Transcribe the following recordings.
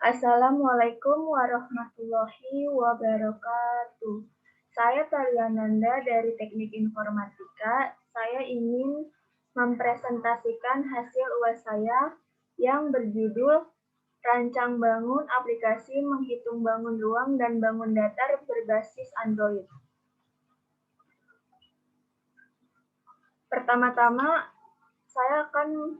Assalamualaikum warahmatullahi wabarakatuh. Saya Taliananda dari Teknik Informatika. Saya ingin mempresentasikan hasil UAS saya yang berjudul Rancang bangun aplikasi menghitung bangun ruang dan bangun datar berbasis Android. Pertama-tama, saya akan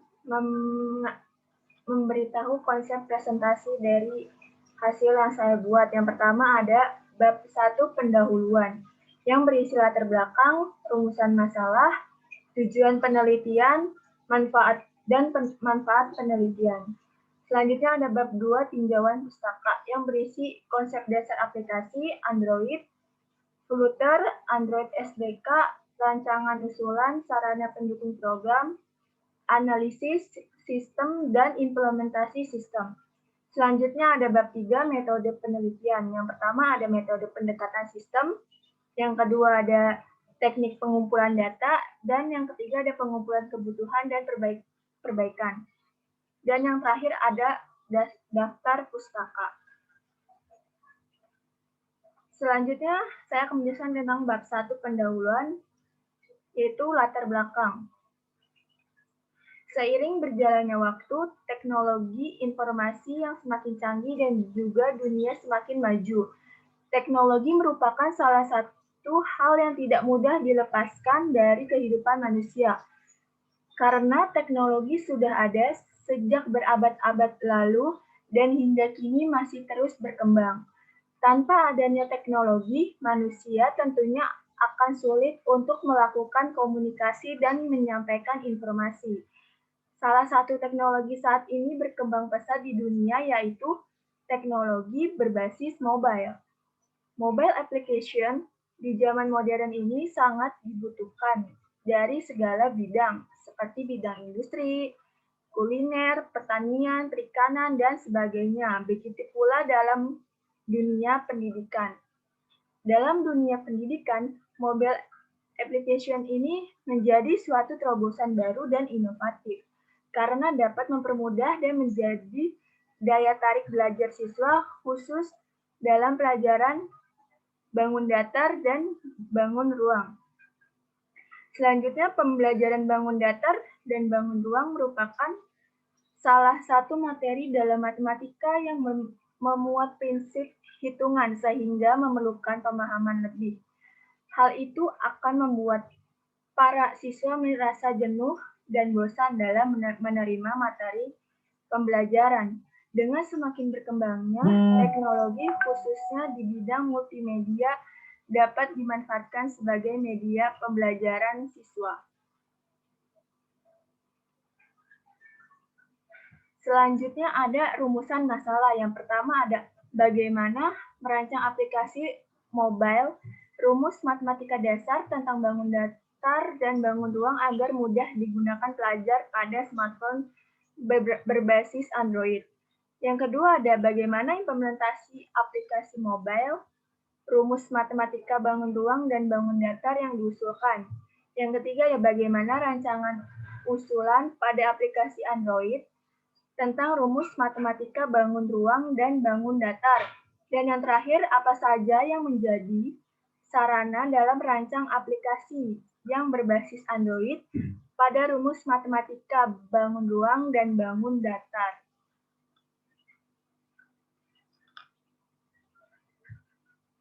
memberitahu konsep presentasi dari hasil yang saya buat. Yang pertama ada bab 1 pendahuluan yang berisi latar belakang, rumusan masalah, tujuan penelitian, manfaat manfaat penelitian. Selanjutnya ada bab 2 tinjauan pustaka yang berisi konsep dasar aplikasi Android, Flutter, Android SDK, rancangan usulan, sarana pendukung program, analisis sistem, dan implementasi sistem. Selanjutnya ada bab 3 metode penelitian. Yang pertama ada metode pendekatan sistem, yang kedua ada teknik pengumpulan data, dan yang ketiga ada pengumpulan kebutuhan dan perbaikan. Dan yang terakhir ada daftar pustaka. Selanjutnya saya akan menjelaskan tentang bab 1 pendahuluan, yaitu latar belakang. Seiring berjalannya waktu, teknologi informasi yang semakin canggih dan juga dunia semakin maju. Teknologi merupakan salah satu hal yang tidak mudah dilepaskan dari kehidupan manusia. Karena teknologi sudah ada sejak berabad-abad lalu dan hingga kini masih terus berkembang. Tanpa adanya teknologi, manusia tentunya akan sulit untuk melakukan komunikasi dan menyampaikan informasi. Salah satu teknologi saat ini berkembang pesat di dunia yaitu teknologi berbasis mobile. Mobile application di zaman modern ini sangat dibutuhkan dari segala bidang, seperti bidang industri, kuliner, pertanian, perikanan, dan sebagainya. Begitu pula dalam dunia pendidikan. Dalam dunia pendidikan, mobile application ini menjadi suatu terobosan baru dan inovatif karena dapat mempermudah dan menjadi daya tarik belajar siswa khusus dalam pelajaran bangun datar dan bangun ruang. Selanjutnya, pembelajaran bangun datar dan bangun ruang merupakan salah satu materi dalam matematika yang memuat prinsip hitungan sehingga memerlukan pemahaman lebih. Hal itu akan membuat para siswa merasa jenuh dan bosan dalam menerima materi pembelajaran. Dengan semakin berkembangnya teknologi khususnya di bidang multimedia dapat dimanfaatkan sebagai media pembelajaran siswa. Selanjutnya ada rumusan masalah. Yang pertama ada bagaimana merancang aplikasi mobile, rumus matematika dasar tentang bangun datar dan bangun ruang agar mudah digunakan pelajar pada smartphone berbasis Android. Yang kedua ada bagaimana implementasi aplikasi mobile, rumus matematika bangun ruang dan bangun datar yang diusulkan. Yang ketiga ya bagaimana rancangan usulan pada aplikasi Android tentang rumus matematika bangun ruang dan bangun datar. Dan yang terakhir, apa saja yang menjadi sarana dalam merancang aplikasi yang berbasis Android pada rumus matematika bangun ruang dan bangun datar.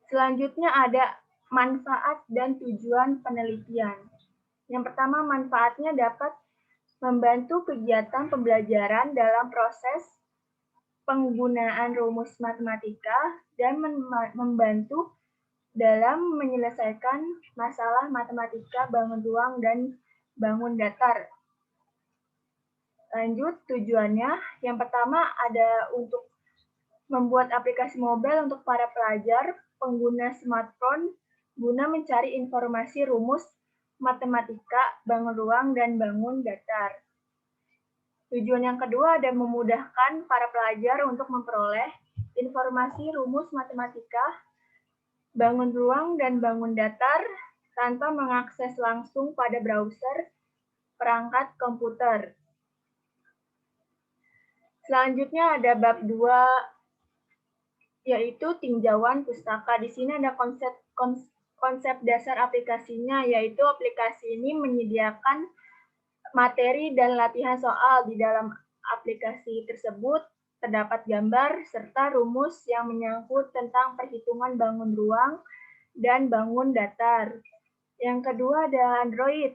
Selanjutnya ada manfaat dan tujuan penelitian. Yang pertama, manfaatnya dapat membantu kegiatan pembelajaran dalam proses penggunaan rumus matematika dan membantu dalam menyelesaikan masalah matematika bangun ruang dan bangun datar. Lanjut, tujuannya yang pertama ada untuk membuat aplikasi mobile untuk para pelajar, pengguna smartphone, guna mencari informasi rumus matematika bangun ruang dan bangun datar. Tujuan yang kedua ada memudahkan para pelajar untuk memperoleh informasi rumus matematika, bangun ruang, dan bangun datar tanpa mengakses langsung pada browser perangkat komputer. Selanjutnya ada bab 2 yaitu tinjauan pustaka. Di sini ada konsep dasar aplikasinya, yaitu aplikasi ini menyediakan materi dan latihan soal. Di dalam aplikasi tersebut terdapat gambar serta rumus yang menyangkut tentang perhitungan bangun ruang dan bangun datar. Yang kedua ada Android,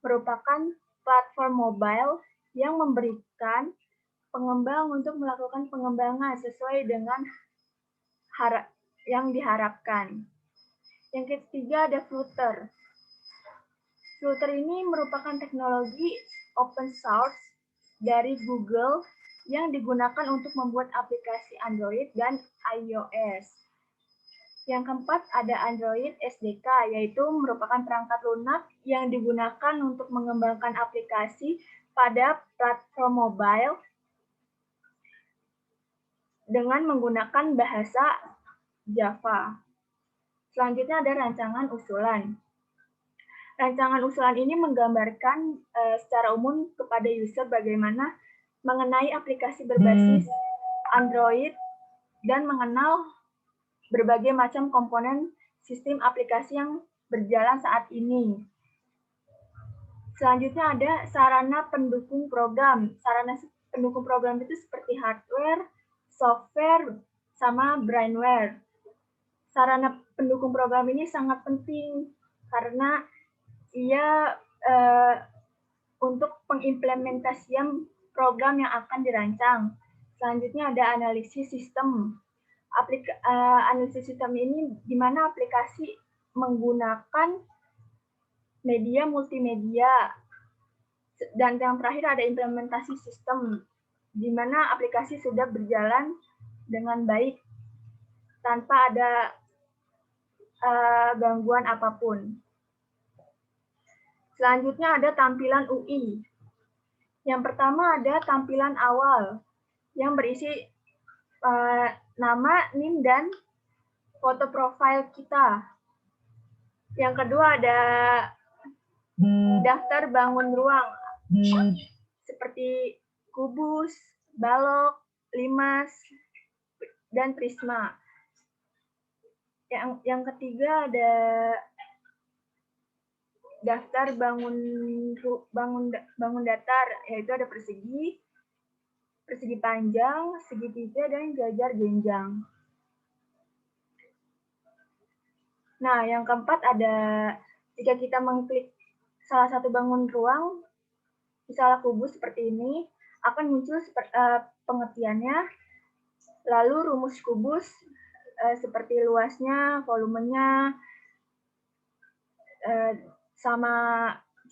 merupakan platform mobile yang memberikan pengembang untuk melakukan pengembangan sesuai dengan yang diharapkan. Yang ketiga ada Flutter. Flutter ini merupakan teknologi open source dari Google yang digunakan untuk membuat aplikasi Android dan iOS. Yang keempat ada Android SDK, yaitu merupakan perangkat lunak yang digunakan untuk mengembangkan aplikasi pada platform mobile dengan menggunakan bahasa Java. Selanjutnya ada rancangan usulan. Rancangan usulan ini menggambarkan secara umum kepada user bagaimana mengenai aplikasi berbasis Android dan mengenal berbagai macam komponen sistem aplikasi yang berjalan saat ini. Selanjutnya ada sarana pendukung program. Sarana pendukung program itu seperti hardware, software, sama brainware. Sarana pendukung program ini sangat penting karena ia untuk pengimplementasian program yang akan dirancang. Selanjutnya ada analisis sistem. Analisis sistem ini di mana aplikasi menggunakan media multimedia. Dan yang terakhir ada implementasi sistem, di mana aplikasi sudah berjalan dengan baik tanpa ada gangguan apapun. Selanjutnya ada tampilan UI. Yang pertama ada tampilan awal yang berisi nama, NIM, dan foto profil kita. Yang kedua ada daftar bangun ruang seperti kubus, balok, limas, dan prisma. Yang ketiga ada daftar bangun datar, yaitu ada persegi panjang, segitiga, dan jajar jenjang. Nah, yang keempat ada jika kita mengklik salah satu bangun ruang, misalnya kubus seperti ini, akan muncul pengertiannya, lalu rumus kubus seperti luasnya, volumenya, sama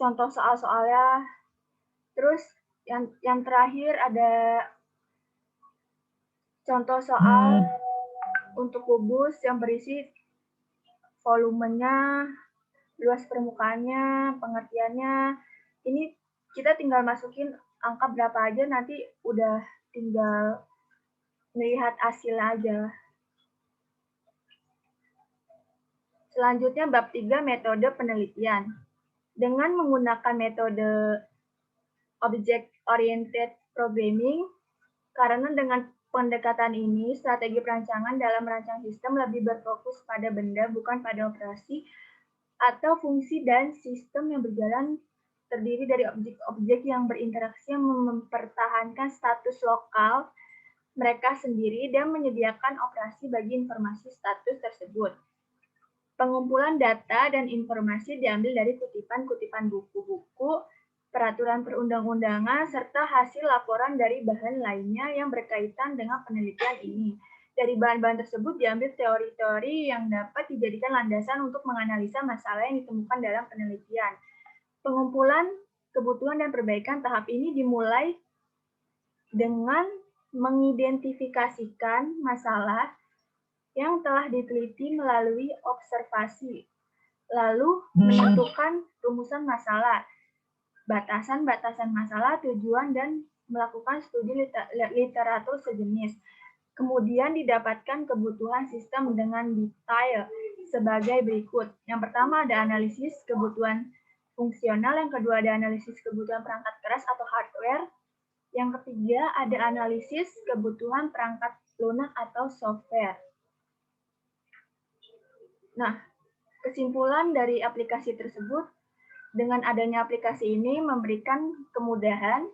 contoh soal-soalnya. Terus yang terakhir ada contoh soal untuk kubus yang berisi volumenya, luas permukaannya, pengertiannya. Ini kita tinggal masukin angka berapa aja, nanti udah tinggal melihat hasil aja. Selanjutnya bab 3 metode penelitian. Dengan menggunakan metode object oriented programming, karena dengan pendekatan ini, strategi perancangan dalam merancang sistem lebih berfokus pada benda, bukan pada operasi atau fungsi, dan sistem yang berjalan terdiri dari objek-objek yang berinteraksi yang mempertahankan status lokal mereka sendiri dan menyediakan operasi bagi informasi status tersebut. Pengumpulan data dan informasi diambil dari kutipan-kutipan buku-buku, peraturan perundang-undangan, serta hasil laporan dari bahan lainnya yang berkaitan dengan penelitian ini. Dari bahan-bahan tersebut diambil teori-teori yang dapat dijadikan landasan untuk menganalisa masalah yang ditemukan dalam penelitian. Pengumpulan kebutuhan dan perbaikan tahap ini dimulai dengan mengidentifikasikan masalah yang telah diteliti melalui observasi, lalu menentukan rumusan masalah, batasan-batasan masalah, tujuan, dan melakukan studi literatur sejenis. Kemudian didapatkan kebutuhan sistem dengan detail sebagai berikut. Yang pertama ada analisis kebutuhan fungsional, yang kedua ada analisis kebutuhan perangkat keras atau hardware, yang ketiga ada analisis kebutuhan perangkat lunak atau software. Nah, kesimpulan dari aplikasi tersebut, dengan adanya aplikasi ini memberikan kemudahan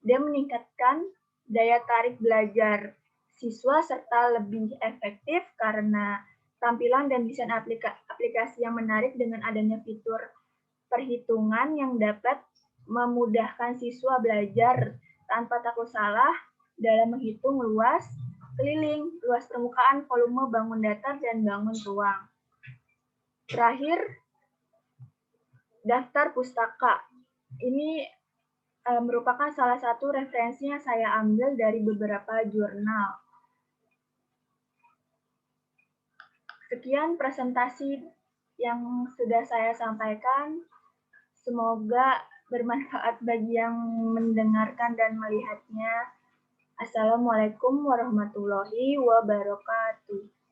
dan meningkatkan daya tarik belajar siswa serta lebih efektif karena tampilan dan desain aplikasi yang menarik dengan adanya fitur perhitungan yang dapat memudahkan siswa belajar tanpa takut salah dalam menghitung luas keliling, luas permukaan, volume bangun datar, dan bangun ruang. Terakhir, daftar pustaka. Ini merupakan salah satu referensi yang saya ambil dari beberapa jurnal. Sekian presentasi yang sudah saya sampaikan. Semoga bermanfaat bagi yang mendengarkan dan melihatnya. Assalamualaikum warahmatullahi wabarakatuh.